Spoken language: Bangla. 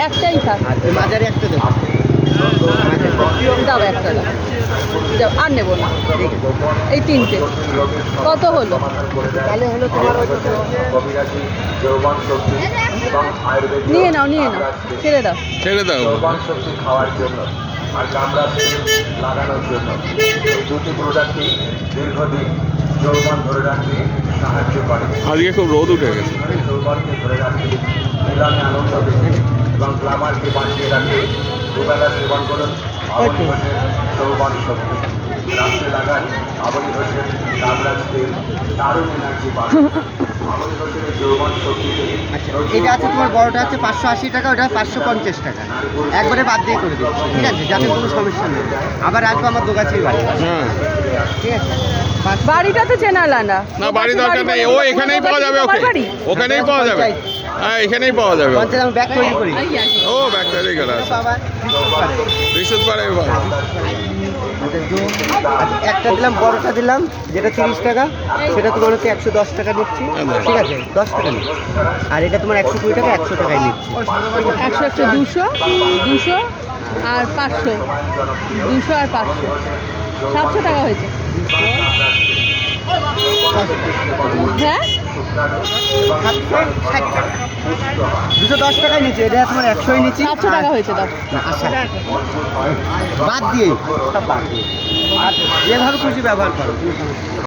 একটাই থাক। মাঝারি একটা দেবো। দাও একটা দাও, যাও আর নেবো না। ঠিক আছে, এই তিনটে কত হলো? তাহলে হলো তোমার ওই নিয়ে নাও নিয়ে নাও, ছেড়ে দাও। ছেড়ে দাও। খাওয়ার জন্য আর চামড়া লাগানোর জন্য এই দুটি প্রোডাক্টই দীর্ঘদিন যৌবন ধরে রাখতে সাহায্য করে। আজকে খুব রোদ উঠে গেছে। যৌবনকে ধরে রাখতে মিলনে আনন্দ পেতে এবং গ্লামারকে বাঁচিয়ে রাখতে দুবেলা সেবন করুন আবনি ঘোষের যৌবন শক্তি। রাত্রে লাগান আবনি ঘোষের কামরাজ তেল, দারুণ এনার্জি পাবেন। আবনি ঘোষের এই যৌবন শক্তিতে এটা আছে তোমার বড়টা আছে 580 টাকা, ওটা 550 টাকা, একবারে বাদ দিয়ে করে দিচ্ছি। ঠিক আছে, যাতে কোনো সমস্যা নেই। আবার আসবো আমার দোকানেই বাড়ি। হ্যাঁ, ঠিক আছে, বাড়িটা তো চেনালা না। না বাড়ির দরকার নেই, ও এখানেই পাওয়া যাবে। ওকে ওখানেই পাওয়া যাবে। হ্যাঁ, এখানেই পাওয়া যাবে। পঞ্চায়েত আমি ব্যাগ তৈরি করি। ও ব্যাগ তৈরি করা আছে। বাবা বৃহস্পতিবার এবার একটা দিলাম, বড়টা দিলাম যেটা 30 টাকা, সেটা তোমার হচ্ছে 110 টাকা নিচ্ছি। ঠিক আছে, 10 টাকা নিচ্ছি। আর এটা তোমার 120 টাকা, 100 টাকায় নিচ্ছি। 100 100 200 200 আর 500, 200 আর 500, 700 টাকা হয়েছে। হ্যাঁ 760 টাকা, 210 টাকায় নিচ্ছি। এটা তোমার 100ই নিচ্ছি। 700 টাকা হয়েছে। দাও। আচ্ছা, বাদ দিয়ে সব বাদ দিয়ে আর যেভাবে খুশি ব্যবহার করো।